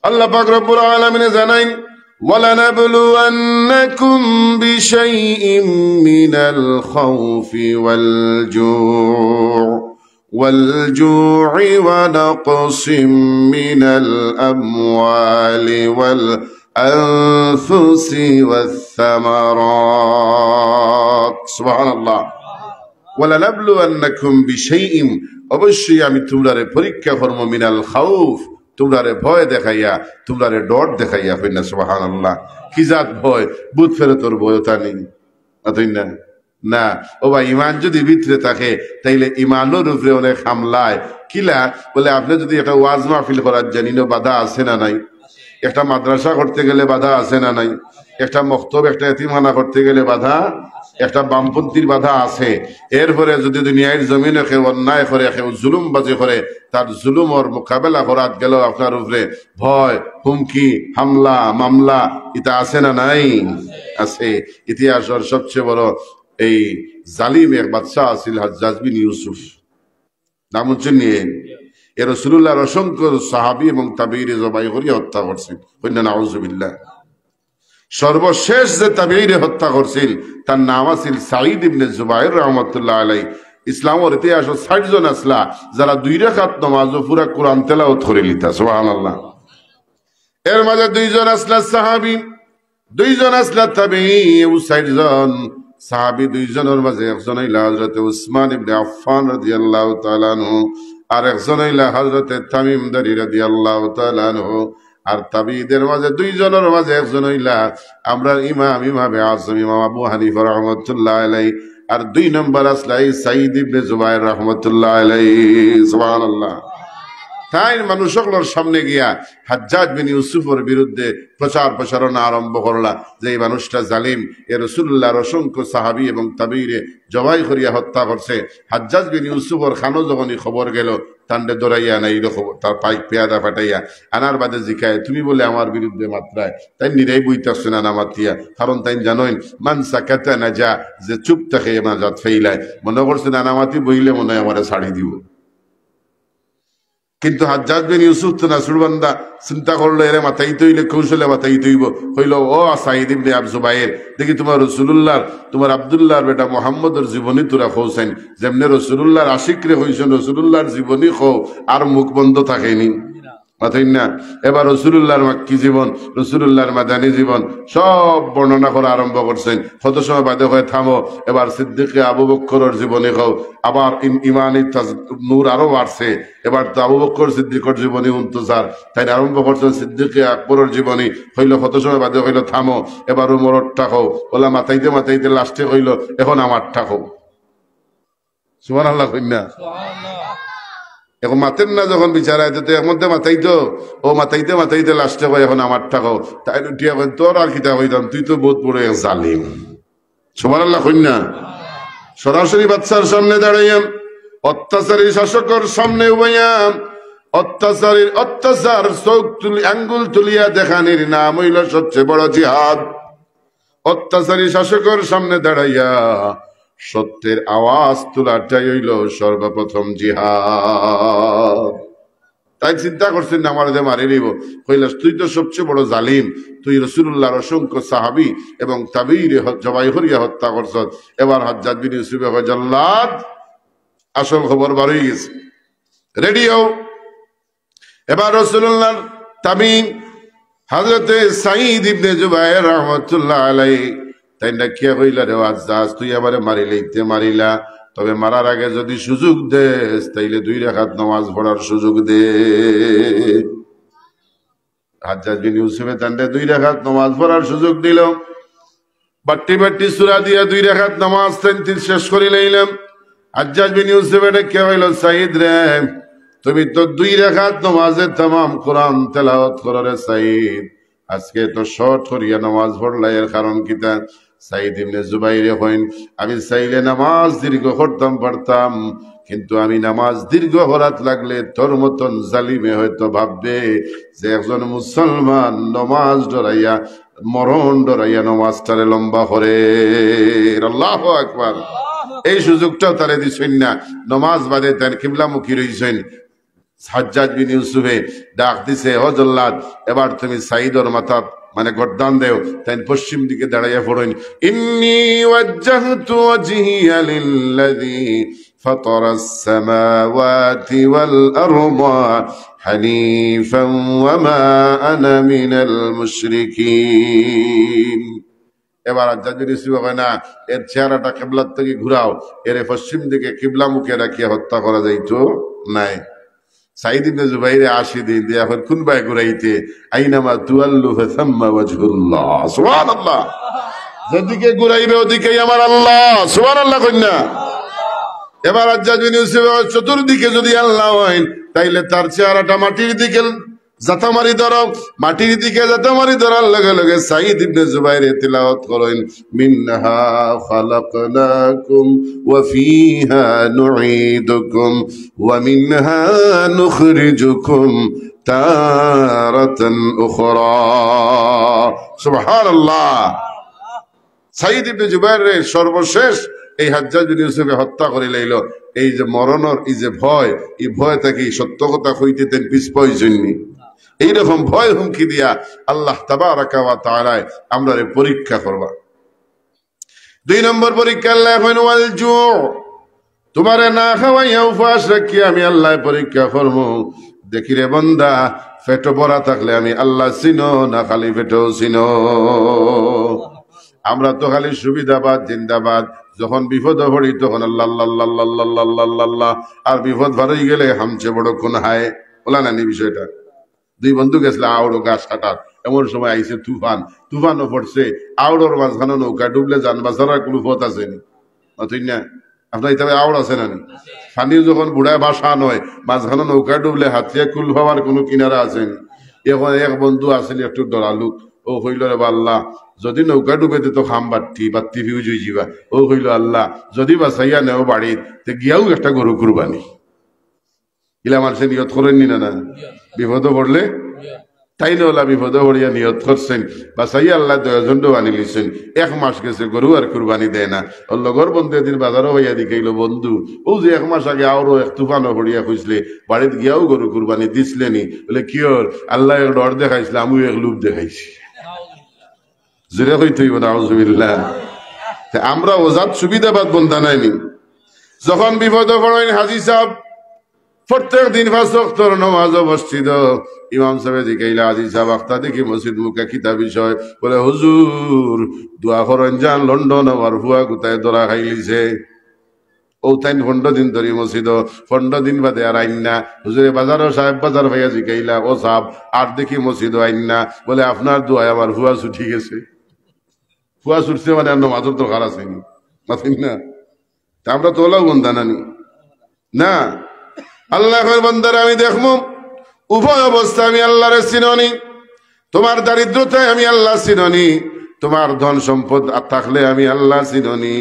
আল্লাহ পাক রব্বুল আলামিন জানাইন وَلَنَبْلُوَنَّكُمْ بِشَيْءٍ مِّنَ الْخَوْفِ وَالْجُوعِ وَنَقْصٍ مِّنَ الْأَمْوَالِ وَالْأَنفُسِ وَالثَّمَرَاتِ সুবহানাল্লাহ وَلَنَبْلُوَنَّكُمْ بِشَيْءٍ অবশ্যই আমি তোমরারে পরীক্ষা করব মিনাল খাউফ তোমরারে ভয় দেখাইয়া তোমরারে ডর দেখাইয়া কইনা সুবহানাল্লাহ কি জাত ভয় ভূত ফেরতর ভয় তা নেই অতই না না ও ভাই ইমান যদি ভিতরে থাকে তাইলে ইমানের উপরে অনেক হামলায় কিলা বলে আপনি যদি একটা ওয়াজ মাহফিল করার জানিনো বাধা আছে না নাই একটা মাদ্রাসা করতে গেলে বাধা আছে না নাই একটা মক্তব একটা এতিমখানা করতে গেলে বাধা একটা বামপন্থীর বাধা আছে এরপরে যদি দুনিয়ার জমিনে কেউ অন্যায় করে কেউ জুলুমবাজি করে তার জুলুমর মোকাবেলা করাত গেল আপনার উপরে ভয় হুমকি হামলা মামলা এটা আছে না নাই আছে ইতিহাসের সবচেয়ে বড় এই জালিম এক বাদশা আছিল হাজ্জাজ বিন ইউসুফ নাম হচ্ছে নিয়ে এ রাসূলুল্লাহর অসংখ্য সাহাবী এবং তাবেঈরে জবাই করে হত্যা করছেন কইনা নাউযুবিল্লাহ সর্বশেষ যে তাবেঈরে হত্যা করছিল তার নাম আছিল সাঈদ ইবনে জুবাইর রাহমাতুল্লাহ আলাইহি ইসলামের ইতিহাসে ৬০ জন আসলা যারা ২ রাকাত নামাজ ও পুরা কোরআন তেলাওয়াত করে লিতা সুবহানাল্লাহ এর মাঝে ২ জন আসলা সাহাবী ২ জন আসলা তাবেঈ ও ৬০ জন সাহাবী ২ জনের মাঝে একজন হইল হযরত উসমান ইবনে আফফান রাদিয়াল্লাহু তাআলা আনহু আর একজন হইল হযরত তামিম দারি রাদিয়াল্লাহু তাআলা আনহু আর তাবিঈদের মাঝে ২ জনের মাঝে একজন হইলা আমরা ইমাম আযম ইমাম আবু হানিফা রাহমাতুল্লাহ আলাইহি আর ২ নম্বর আসলা সাঈদ ইবনে জুবাইর রাহমাতুল্লাহ আলাইহি সুবহানাল্লাহ তাই মানুষগুলোর সামনে গিয়া হাজ্জাজ বিন ইউসুফের বিরুদ্ধে প্রচার প্রসারণা আরম্ভ করলা যে এই মানুষটা জালিম এ রাসূলুল্লাহর অসংখ্য সাহাবী এবং তাবেঈরে জবাই করিয়া হত্যা করছে হাজ্জাজ বিন ইউসুফের খানো যখনই খবর গেল তান্ডে দৌড়াইয়া নাইল খবর তার পাইক পেয়াদা ফাটাইয়া আনার বাদে জিকায় তুমি বলে আমার বিরুদ্ধে মাত্রায় তাই নিরাই বইতাছে না নামাতিয়া কারণ তাই জানোই মান সাকাতা নাজা যে চুপ থাকে নাজাত ফেইলায় মনে করছে না নামাতি বইলে মনে হয় আমারে ছাড়ি দিব কিন্তু হাজ্জাজ বিন ইউসুফ তো নাসুর বান্দা চিন্তা করলো এরে মাথাই তৈলে কৌশলে মাথাই তৈব হইল ও সাঈদ ইবনে জুবাইর দেখি তোমার রাসূলুল্লাহর তোমার আব্দুল্লাহর বেটা মুহাম্মদের জীবনী তোরা খোঁজেন যেমনে রাসূলুল্লাহর আশিক রে হইছেন রাসূলুল্লাহর জীবনী খো আর মুখ বন্ধ থাকেনি মাথাই না এবার রাসূলুল্লাহর মাক্কি জীবন রাসূলুল্লাহর মাদানী জীবন সব বর্ণনা করা আরম্ভ করছেন কত সময় বাদে হয়ে থামো এবার সিদ্দিক আবু বকরের জীবনী খাও আবার ইমানি নূর আরো বাড়ছে এবার তো আবু বকর সিদ্দিকের জীবনী উন্তজার তাই আরম্ভ করছেন সিদ্দিক আকবরের জীবনী হইল কত সময় বাদে হইল থামো এবার উমরটা খাও ওলা মাথাইতে মাথাইতে লাস্টে হইল এখন আমারটা খাও সুবহানাল্লাহ কইনা এখন মাতেন না যখন বিচারায় তো এর মধ্যে মাথাইতো ও মাথাইতে মাথাইতে লাস্টে কয় এখন আমারটা খাও তাই উঠিয়া কয় তোর আর কিতা কইতাম তুই তো বহুত বড় এক জালিম সুবহানাল্লাহ কইনা সরাসরি বাদশার সামনে দাঁড়াইয়াম অত্যাচারী শাসকের সামনে উবাইয়াম অত্যাচার চোখ তুলি আঙ্গুল তুলিয়া দেখানির নাম হইল সবচেয়ে বড় জিহাদ অত্যাচারী শাসকের সামনে দাঁড়াইয়া সত্যের আওয়াজ তোলাটাই হইল সর্বপ্রথম জিহাদ তাই চিন্তা করছেন আমার যে মারি নিব কইলাস তুই তো সবচেয়ে বড় জালিম তুই রাসূলুল্লাহর অসংখ্য সাহাবী এবং তাবেঈরে জবাই করিয়া হত্যা করছ এবার হাজ্জাজ বিন ইউসুফ কয় জাল্লাদ আসল খবর বার হয়ে গেছে রেডি হও এবার রাসূলুল্লাহর তাবেঈ হযরতে সাঈদ ইবনে জুবাইর রাহমাতুল্লাহ আলাইহি তাই না কে কইলা রে হাজ্জাজ তুই এবারে মারিলেইতে মারিলা তবে মারার আগে যদি সুযোগ দেস তাইলে 2 রাকাত নামাজ পড়ার সুযোগ দে হাজ্জাজ বিন ইউসুফে তান্ডে 2 রাকাত নামাজ পড়ার সুযোগ দিল বাট্টি বাট্টি সূরা দিয়া 2 রাকাত নামাজ তিন শেষ করে লইলাম হাজ্জাজ বিন ইউসুফ এটা কে হইল সাঈদ রে তুমি তো 2 রাকাত নামাজে तमाम কোরআন তেলাওয়াত করো রে সাঈদ আজকে তো শর্ট করিয়া নামাজ পড়লা এর কারণ কিতা সাঈদ ইবনে জুবাইর কইন আমি চাইলে নামাজ দীর্ঘ করতাম পারতাম কিন্তু আমি নামাজ দীর্ঘ করাত লাগলে তোর মতন জালিমে হয়তো ভাববে যে একজন মুসলমান নামাজ ডরাইয়া মরণ ডরাইয়া নামাজটারে লম্বা করে আল্লাহু আকবার এই সুযোগটাও তারে দিছেন না নামাজ বাদে তার কিবলামুখী রইছেন হাজ্জাজ বিন ইউসুফে ডাক দিছে, ও জল্লাদ, এবার তুমি সাইদর মাথা মানে গর্দান দেও। তাই পশ্চিম দিকে দাঁড়াইয়া পড়েন, ইন্নী ওয়াজ্জাহতু ওয়াজহিয়া লিল্লাযী ফাতারাস সামাওয়াতি ওয়াল আরদা হানিফান ওয়া মা আনা মিনাল মুশরিকিন। এবার হাজ্জাজ বিন ইউসুফ কয়, না, এর চেহারাটা কিবলার থেকে ঘুরাও, এর পশ্চিম দিকে কিবলা মুখে রাখিয়া হত্যা করা যাইতো নাই। সাইদ ইবনে জুবাইর 80 দিন দিয়া এখন কোন ভাই ঘুরাইতে, আইনামা তুয়াল্লু ফাসাম্মা ওয়াজহুল্লাহ, সুবহানাল্লাহ। যেদিকে ঘুরাইবে ওদিকেই আমার আল্লাহ, সুবহানাল্লাহ কইনা। এবার হাজ্জাজ বিন ইউসুফ চতুর্দিকে যদি আল্লাহ হয়, তাইলে তার চেহারাটা মাটির দিকে জাতামারি ধরো, মাটির দিকে জাতামারি ধরার লগে লগে সাইদ ইবনে জুবাইর তিলাওয়াত করেন, মিনহা খালাকনাকুম ওয়া ফিহা নুঈদুকুম ওয়া মিনহা নুখরিজুকুম তারাতান উখরা। সুবহানাল্লাহ। সাইদ ইবনে জুবাইর সর্বশেষ এই হাজ্জাজ বিন ইউসুফকে হত্যা করে লইল। এই যে মরণের এই যে ভয়, এই ভয় থেকে সত্য কথা কইতে তেন পিছপই জন্যি। এইরকম ভয় হুমকি দিয়া আল্লাহ তাবারাকা ওয়া তাআলা আমরারে পরীক্ষা করবা। 2 নম্বর পরীক্ষা আল্লাহ ওয়াল জু, তোমারে না খাওয়াইয়া উপবাস রাখি আমি আল্লাহ পরীক্ষা করব। দেখি রে বান্দা, পেট ভরা থাকলে আমি আল্লাহ চিনো না খালি পেটও চিনো। আমরা তো খালি সুবিধাবাদ জিন্দাবাদ, যখন বিপদ পড়ি তখন আল্লাহ আল্লাহ আল্লাহ আল্লাহ আল্লাহ, আর বিপদ ভারই গেলে হামছে বড় কোন হায়। বলা নানি বিষয়টা, 2 বন্ধু গেছিল আউড়ো গাছ কাটার, এমন সময় আইছে তুফান, তুফানও পড়ছে, আউড়োর মাঝখানে নৌকা ডুবলে যান বাঁচার কোনো পথ আছে নি? না, আপনার তবে আউড় আছে না? পানি যখন বুড়ায় বাসা নয়, মাঝখানে নৌকা ডুবলে হাতিয়া কুল হওয়ার কোনো কিনারা আছে নি? এখন এক বন্ধু আসেন একটু ডরালু, ও হইল রে আল্লাহ, যদি নৌকা ডুবে দিত খাম বাত্তি ফিউজ হয়ে যাবা। ও হইল আল্লাহ, যদি বাঁচাইয়া নেও বাড়ির তে গিয়াও একটা গরু কুরবানি। ইলা মানুষের নিয়ত করেননি না? না, বিপদ পড়লে তাই না বিপদ পড়িয়া নিয়ত করছেন, বাঁচাইয়া আল্লাহ 10 বানি লিছেন। 1 মাস গেছে গরু আর কুরবানি দেয় না। ওর লগর বন্ধু এদিন বাজারও হইয়া দিকেইল, বন্ধু ও যে 1 মাস আগে আরো এক তুফানও পড়িয়া খুঁজলে বাড়িতে গিয়াও গরু কুরবানি দিসলেনি। বলে কি ওর আল্লাহ ডর দেখাইছিল, আমিও এক লুপ দেখাইছি। জোরে হইতে হইব নাউজুবিল্লাহ। আমরা ওজাত সুবিধাবাদ বন্ধা নাইনি। যখন বিপদ পড়েন হাজি সাহেব প্রত্যেক দিন 5 ওয়াক্তের নামাজ মসজিদ, ইমাম সাহেব জিকাইলা হাজি সাহেব আখতা দেখি মসজিদ মুখে কিতা বিষয়? বলে হুজুর দোয়া করেন যান, লন্ডন আমার ভুয়া কোথায় ধরা খাইলিছে। ও তাই 15 দিন ধরে মসজিদ, 15 দিন বাদে আর আইন না। হুজুরে বাজারও সাহেব বাজার ভাইয়া জিকাইলা, ও সাহেব আর দেখি মসজিদ আইন না। বলে আপনার দোয়ায় আমার ভুয়া ছুটি গেছে। ভুয়া ছুটছে মানে আর নামাজের দরকার আছে না? আমরা তো ওলাও বন্ধা নানি না। আল্লাহর বান্দারা আমি দেখবো উভয় অবস্থা আমি আল্লাহরে চিননি। তোমার দারিদ্রতায় আমি আল্লাহ চিননি, তোমার ধন সম্পদ থাকলে আমি আল্লাহ চিননি,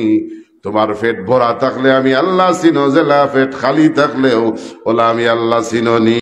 তোমার পেট ভরা থাকলে আমি আল্লাহ চিনো, জেলা পেট খালি থাকলেও ওলা আমি আল্লাহ চিননি।